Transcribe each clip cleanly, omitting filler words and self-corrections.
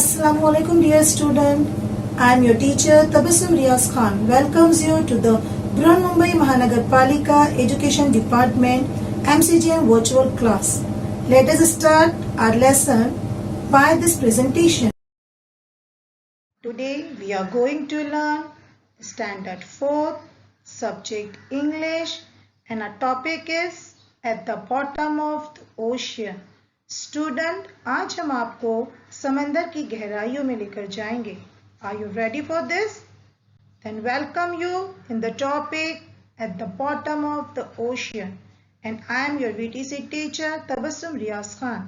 Assalamualaikum dear student. I am your teacher Tabbasum Riyaz Khan welcomes you to the Mumbai Mahanagarpalika Education Department MCGM virtual class. Let us start our lesson by this presentation. Today we are going to learn Standard 4 subject English and our topic is at the bottom of the ocean. Student आज हम आपको समंदर की गहराइयों में लेकर जाएंगे. Are you ready for this? Then welcome you in the topic at the bottom of the ocean and I am your VTC teacher Tabassum Riyaz Khan.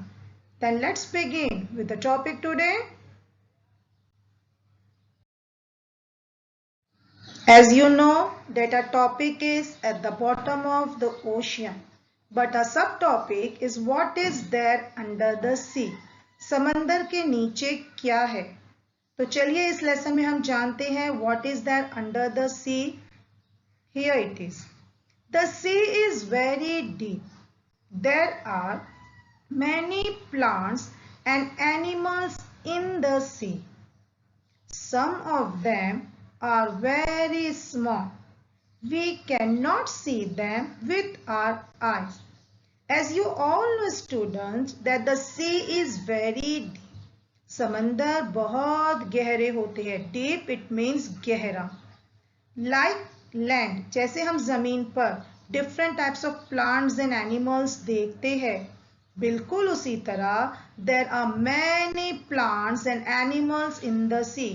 Then let's begin with the topic today. As you know that our topic is at the bottom of the ocean. But a subtopic is what is there under the sea. समंदर के नीचे क्या है? तो चलिए इस lesson में हम जानते हैं what is there under the sea. Here it is. The sea is very deep. There are many plants and animals in the sea. Some of them are very small. We cannot see them with our eyes. As you all know students that the sea is very deep. समंदर बहुत गहरे होते हैं. Deep it means गहरा. Like land, जैसे हम जमीन पर different types of plants and animals देखते हैं, बिल्कुल उसी तरह there are many plants and animals in the sea.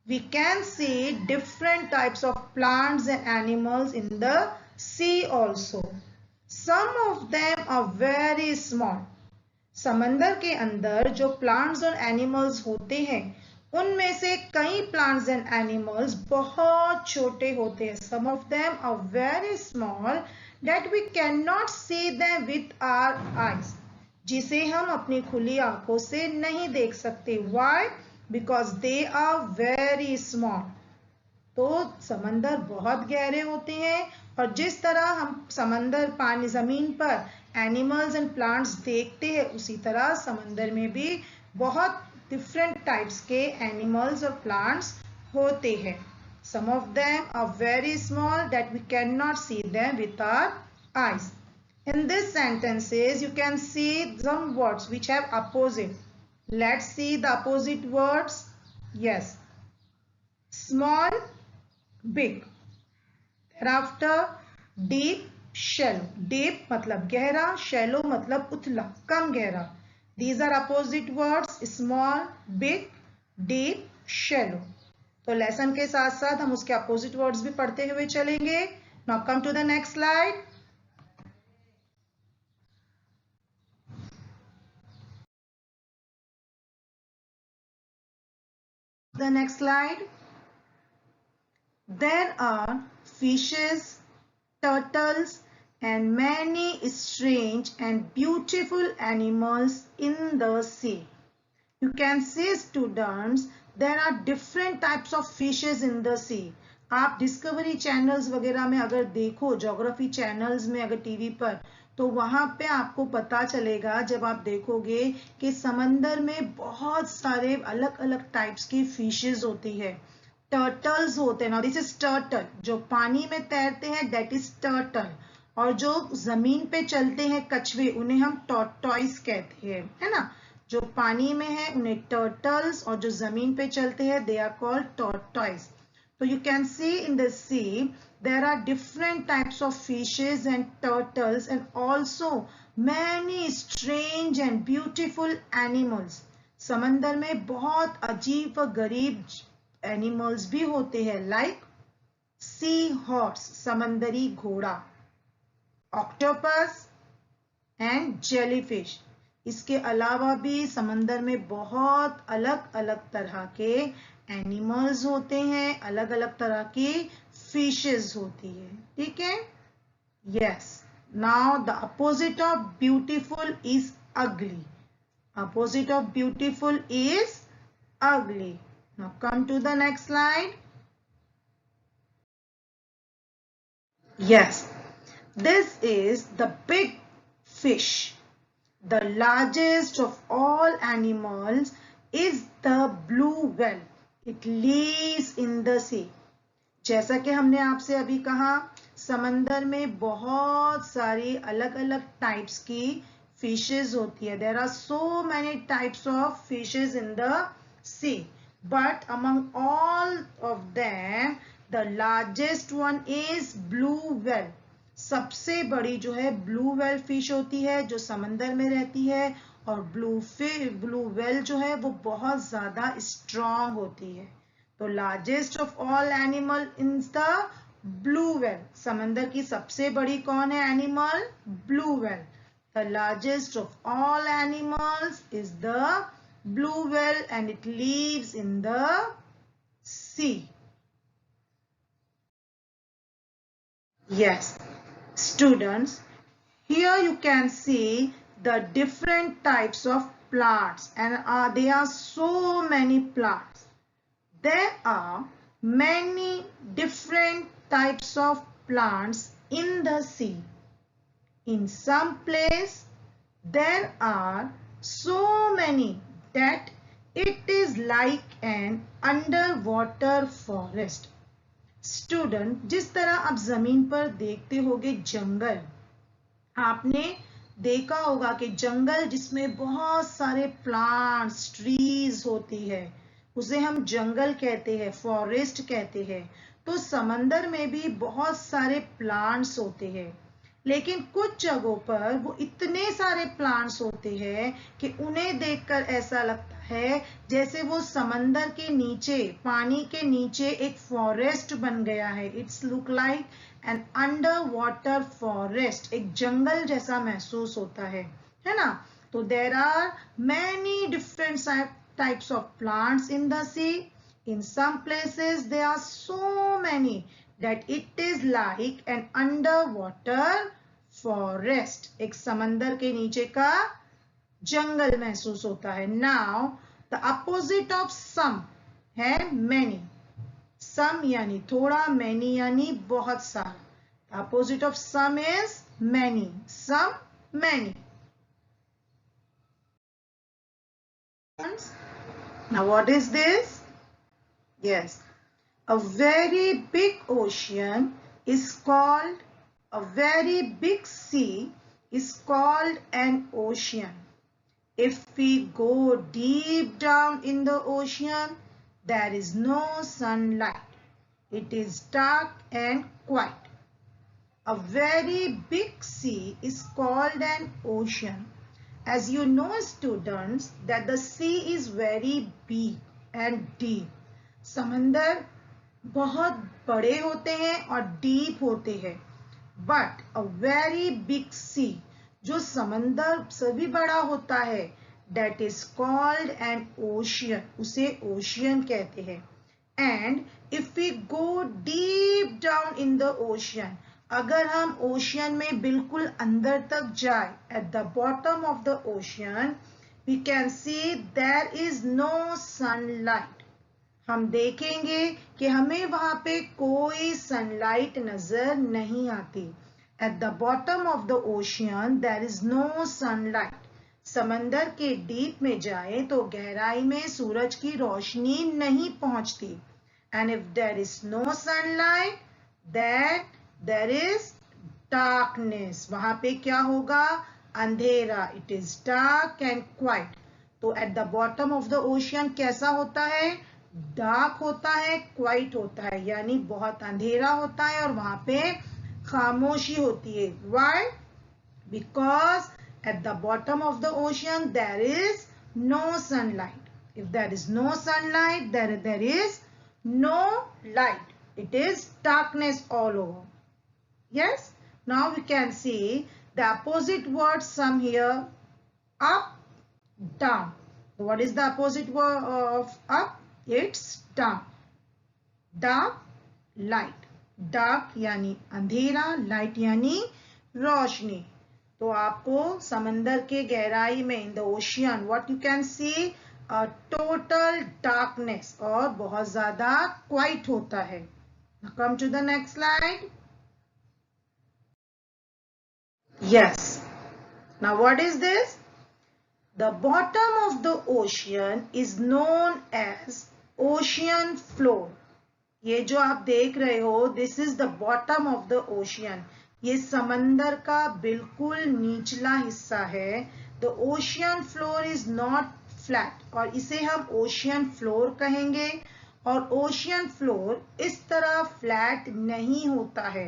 We can see different types of plants and animals in the sea also. Some of them are very small. समंदर के अंदर जो plants और animals होते हैं, उनमें से कई plants and animals बहुत छोटे होते हैं. Some of them are very small that we cannot see them with our eyes. जिसे हम अपनी खुली आंखों से नहीं देख सकते. Why? Because they are very small. तो समंदर बहुत गहरे होते हैं और जिस तरह हम समंदर पानी जमीन पर एनिमल्स एंड प्लांट्स देखते हैं, उसी तरह समंदर में भी बहुत डिफरेंट टाइप्स के एनिमल्स और प्लांट्स होते हैं. Some of them are very small that we cannot see them with our eyes. In this sentences you can see some words which have opposite. Let's see the opposite words. Yes. Small, big. Thereafter, deep, shallow. Deep मतलब गहरा, shallow मतलब उथला, कम गहरा. These are opposite words. Small, big, deep, shallow. तो lesson के साथ साथ हम उसके opposite words भी पढ़ते हुए चलेंगे. Now come to the next slide. The next slide. There are fishes, turtles, and many strange and beautiful animals in the sea. You can see students, there are different types of fishes in the sea. आप discovery channels वगैरह में अगर देखो, geography channels में अगर TV पर, तो वहां पे आपको पता चलेगा जब आप देखोगे कि समंदर में बहुत सारे अलग अलग टाइप्स की फिशेस होती है. टर्टल्स होते हैं. Now this is turtle. जो पानी में तैरते हैं दैट इज टर्टल. और जो जमीन पे चलते हैं कछुए, उन्हें हम टॉर्टॉइस कहते हैं, है ना. जो पानी में है उन्हें टर्टल्स और जो जमीन पे चलते हैं they are called tortoise. So you can see in the sea there are different types of fishes and turtles and also many strange and beautiful animals. समंदर में बहुत अजीब व गरीब एनिमल्स भी होते हैं. like sea horse समंदरी घोड़ा, octopus and jellyfish. इसके अलावा भी समंदर में बहुत अलग अलग तरह के एनिमल्स होते हैं, अलग अलग तरह की फिशेस होती है. ठीक है. Yes. Now the opposite of beautiful is ugly. Opposite of beautiful is ugly. Now come to the next slide. Yes, this is the big fish, the largest of all animals is the blue whale. It lives in the sea. जैसा कि हमने आपसे अभी कहा, समंदर में बहुत सारी अलग अलग टाइप्स की फिशेस होती है. There are so many types of fishes in the sea, but among all of them the largest one is blue whale. सबसे बड़ी जो है ब्लू वेल फिश होती है जो समंदर में रहती है, और ब्लू वेल जो है वो बहुत ज्यादा स्ट्रॉन्ग होती है. तो largest of all animal in the blue whale. समंदर की सबसे बड़ी कौन है animal? Blue whale. The largest of all animals is the blue whale and it lives in the sea. Yes, students, here you can see the different types of plants, and there are so many plants. There are many different types of plants in the sea. In some place there are so many that it is like an underwater forest. Student, जिस तरह आप जमीन पर देखते होगे जंगल, आपने देखा होगा कि जंगल जिसमें बहुत सारे प्लांट्स, ट्रीज होती है, उसे हम जंगल कहते हैं, फॉरेस्ट कहते हैं. तो समंदर में भी बहुत सारे प्लांट्स होते हैं, लेकिन कुछ जगहों पर वो इतने सारे प्लांट्स होते हैं कि उन्हें देखकर ऐसा लगता है जैसे वो समंदर के नीचे, पानी के नीचे एक फॉरेस्ट बन गया है. It's look like an under water forest. एक जंगल जैसा महसूस होता है ना. तो there are many different types of plants in the sea. In some places there are so many that it is like an underwater forest. एक समंदर के नीचे का जंगल महसूस होता है. Now the opposite of some है many. Some यानी थोड़ा, many यानी बहुत सारा. The opposite of some is many. Some, many. Now what is this? Yes. A very big ocean is called, a very big sea is called an ocean. If we go deep down in the ocean, there is no sunlight. It is dark and quiet. A very big sea is called an ocean. As you know, students, that the sea is very big and deep. समंदर बहुत बड़े होते हैं और deep होते हैं. But a very big sea, जो समंदर से भी बड़ा होता है, that is called an ocean. उसे ओशियन कहते हैं. And if we go deep down in the ocean, अगर हम ओशियन में बिल्कुल अंदर तक जाए, at the bottom of the ocean, we can see there is no sunlight. हम देखेंगे कि हमें वहां पे कोई सनलाइट नजर नहीं आती. At the bottom of the ocean there is no sunlight. समंदर के डीप में जाए तो गहराई में सूरज की रोशनी नहीं पहुंचती. And if there is no sunlight, then there is darkness. वहां पे क्या होगा? अंधेरा. It is dark and quiet. तो at the bottom of the ocean कैसा होता है? डार्क होता है, क्वाइट होता है, यानी बहुत अंधेरा होता है और वहां पे खामोशी होती है. Why? Because at the bottom of the ocean there is no sunlight. If there is no sunlight, there is no light. It is darkness all over. Yes? Now we can see the opposite word sum here. Up, down. What is the opposite word of up? It's down. Dark, light. Dark यानी अंधेरा, light यानी रोशनी. तो आपको समंदर के गहराई में, in the ocean, what you can see, a total darkness, और बहुत ज्यादा quiet होता है. Now come to the next slide. Yes. Now what is this? The bottom of the ocean is known as ocean floor. ये जो आप देख रहे हो, this is the bottom of the ocean. ये समंदर का बिल्कुल निचला हिस्सा है. The ocean floor is not flat और इसे हम ओशियन फ्लोर कहेंगे. और ओशियन फ्लोर इस तरह फ्लैट नहीं होता है.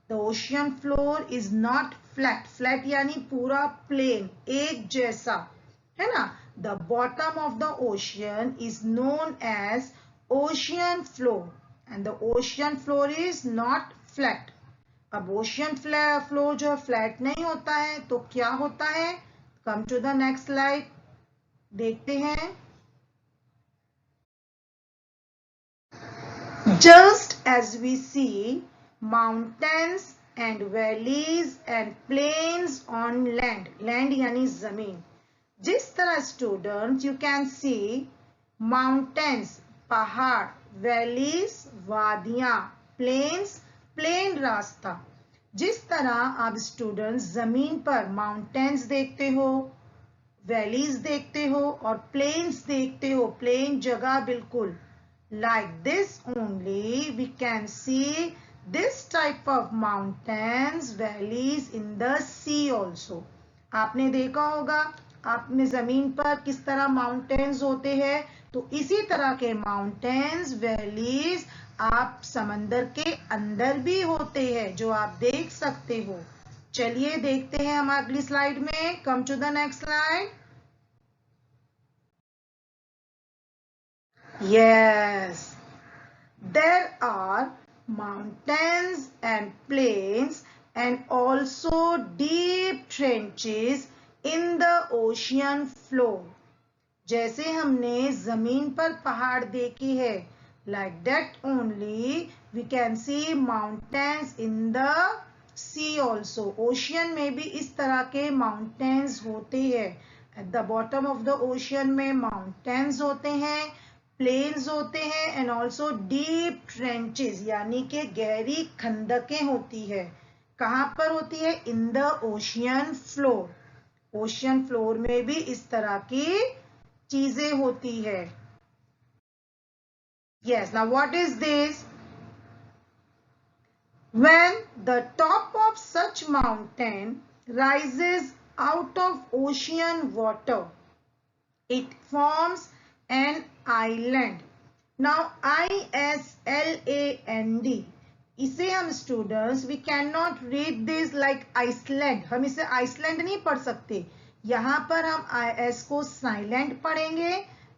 The ocean floor is not flat. Flat यानी पूरा प्लेन, एक जैसा, है ना. The bottom of the ocean is known as ocean floor. And the ocean floor is not flat. अब ocean floor जो flat नहीं होता है तो क्या होता है? Come to the next slide. देखते हैं. Just as we see mountains and valleys and plains on land. Land यानी जमीन. जिस तरह students you can see mountains, पहाड़, वैलीज, वादियां, प्लेन्स, प्लेन रास्ता. जिस तरह आप स्टूडेंट्स जमीन पर माउंटेन्स देखते हो, वैलीज देखते हो और प्लेन्स देखते हो, प्लेन जगह बिल्कुल. Like this only we can see this type of mountains, valleys in the sea also. आपने देखा होगा आपने जमीन पर किस तरह माउंटेन्स होते हैं, तो इसी तरह के माउंटेन्स, वैलीज आप समंदर के अंदर भी होते हैं जो आप देख सकते हो. चलिए देखते हैं हम अगली स्लाइड में. Come to the next slide. Yes, there are mountains and plains and also deep trenches in the ocean floor. जैसे हमने जमीन पर पहाड़ देखे हैं, like that only we can see mountains in the sea also. Ocean में भी इस तरह के माउंटेन्स होते हैं. Eight the bottom of the ocean में माउंटेन्स होते हैं, प्लेन्स होते हैं एंड ऑल्सो डीप ट्रेंचेस यानी कि गहरी खंदकें होती है. कहाँ पर होती है? इन the ocean floor. Ocean floor में भी इस तरह की चीजें होती है. Yes, now what is this? When the top of such mountain rises out of ocean water, it forms an island. Now ISLAND, इसे हम students we can not read this like Iceland. हम इसे आइसलैंड नहीं पढ़ सकते. यहां पर हम IS को साइलेंट पढ़ेंगे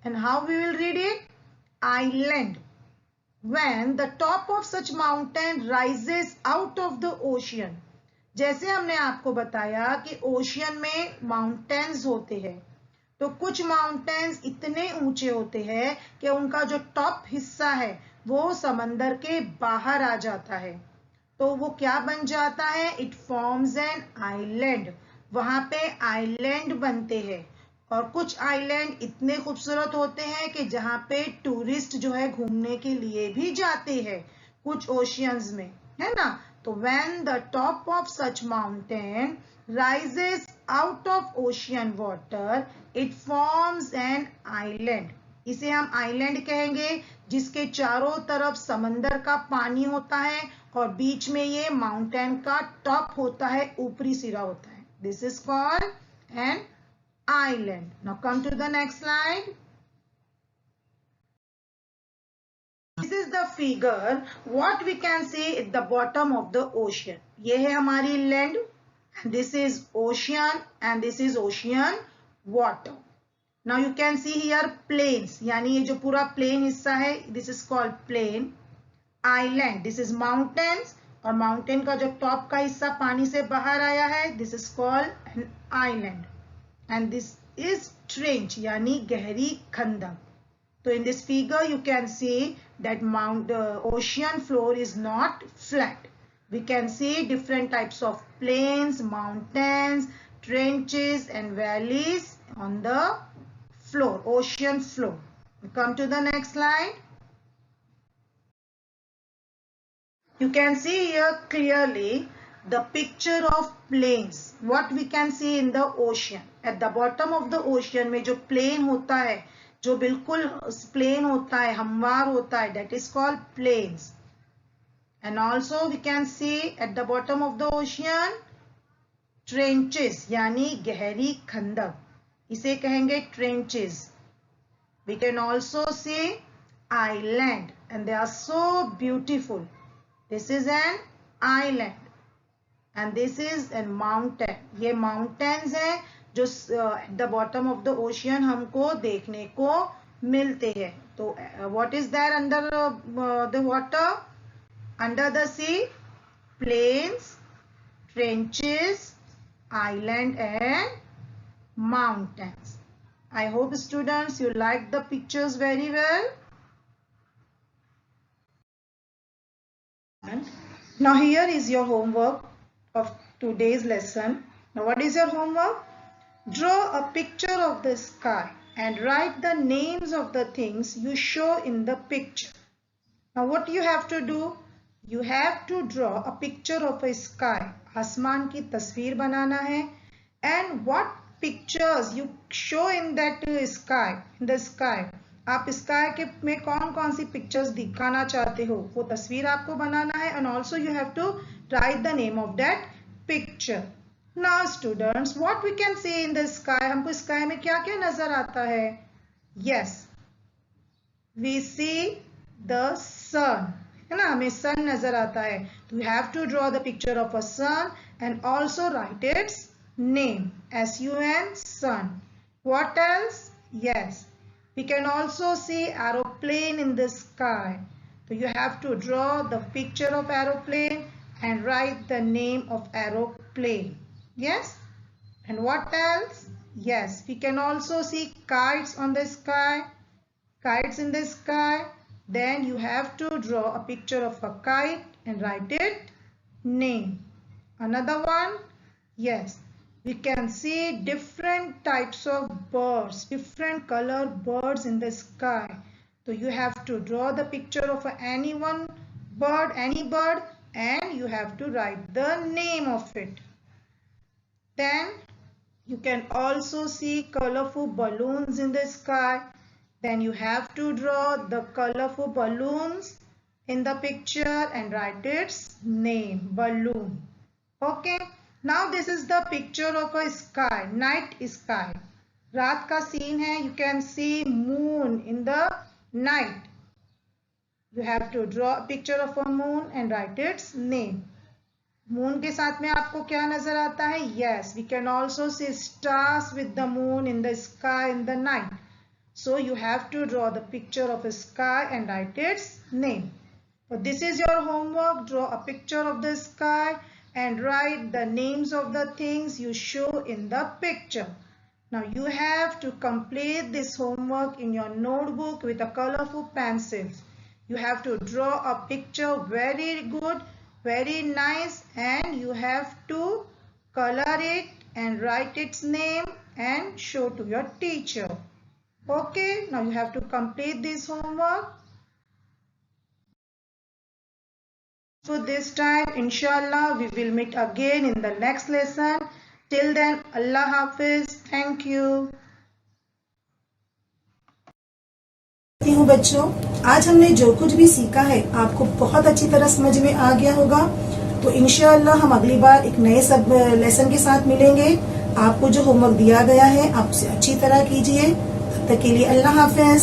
and how we will read it? Island. When the top of such mountain rises out of the ocean. जैसे हमने आपको बताया कि ओशियन में माउंटेन्स होते हैं, तो कुछ माउंटेन्स इतने ऊंचे होते हैं कि उनका जो टॉप हिस्सा है वो समंदर के बाहर आ जाता है. तो वो क्या बन जाता है? It forms an island. वहां पे आइलैंड बनते हैं. और कुछ आइलैंड इतने खूबसूरत होते हैं कि जहां पे टूरिस्ट जो है घूमने के लिए भी जाते हैं कुछ ओशियंस में, है ना. तो when the top of such mountain rises out of ocean water, it forms an island. इसे हम आइलैंड कहेंगे जिसके चारों तरफ समंदर का पानी होता है और बीच में ये माउंटेन का टॉप होता है, ऊपरी सिरा होता है. This is called N island. Now come to the next slide. This is the figure what we can see at the bottom of the ocean. ये है हमारी land. This is ocean and this is ocean water. Now you can see here plains. यानी ये जो पूरा plain हिस्सा है, this is called plain. Island, this is mountains. और mountain का जो top का हिस्सा पानी से बाहर आया है, this is called an island. And this is trench यानी गहरी खंदक. So in this figure you can see that ocean floor is not flat. We can see different types of plains, mountains, trenches and valleys on the floor, ocean floor. We come to the next slide. You can see here clearly the picture of plains, what we can see in the ocean. At the bottom of the ocean में जो plain होता है, जो बिल्कुल plain होता है, हमवार होता है, that is called plains. And also we can see at the bottom of the ocean trenches, यानी गहरी खंदक, इसे कहेंगे trenches. We can also see island, and they are so beautiful. This is an island and this is a mountain. ये mountains हैं जो at the bottom of the ocean हमको देखने को मिलते हैं. तो what is there under the water? Under the sea, plains, trenches, island and mountains. I hope students you like the pictures very well. Now here is your homework of today's lesson. Now what is your homework? Draw a picture of the sky and write the names of the things you show in the picture. Now what you have to do? You have to draw a picture of a sky. आसमान की तस्वीर बनाना है. And what pictures you show in that sky, in the sky. आप sky के में कौन कौन सी pictures दिखाना चाहते हो, वो तस्वीर आपको बनाना है. And also you have to write the name of that picture. Now students, what we can see in the sky, हमको स्काई में क्या क्या नजर आता है? Yes, we see the sun. है ना, हमें सन नजर आता है. तो you have to draw the picture of a sun and also write its name. S-U-N, sun. What else? Yes, we can also see aeroplane in the sky. So you have to draw the picture of aeroplane and write the name of aeroplane. Yes. And what else? Yes, we can also see kites on the sky. Kites in the sky. Then you have to draw a picture of a kite and write it name. Another one. Yes, we can see different types of birds, different color birds in the sky. So you have to draw the picture of any one bird, any bird, and you have to write the name of it. Then you can also see colorful balloons in the sky. Then you have to draw the colorful balloons in the picture and write its name, balloon. Okay. Now this is the picture of a sky, night sky. रात का scene है. You can see moon in the night. You have to draw a picture of a moon and write its name. Moon के साथ में आपको क्या नजर आता है? Yes, we can also see stars with the moon in the sky in the night. So you have to draw the picture of a sky and write its name. So this is your homework. Draw a picture of the sky and write the names of the things you show in the picture. Now you have to complete this homework in your notebook with a colorful pencils. You have to draw a picture very good, very nice, and you have to color it and write its name and show to your teacher. Okay, now you have to complete this homework. So this time, inshallah, we will meet again in the next lesson. Till then, Allah Hafiz. Thank you. हूँ बच्चों, आज हमने जो कुछ भी सीखा है आपको बहुत अच्छी तरह समझ में आ गया होगा. तो इंशाअल्लाह हम अगली बार एक नए सब लेसन के साथ मिलेंगे. आपको जो होमवर्क दिया गया है आप उसे अच्छी तरह कीजिए. तब तक के लिए अल्लाह हाफिज.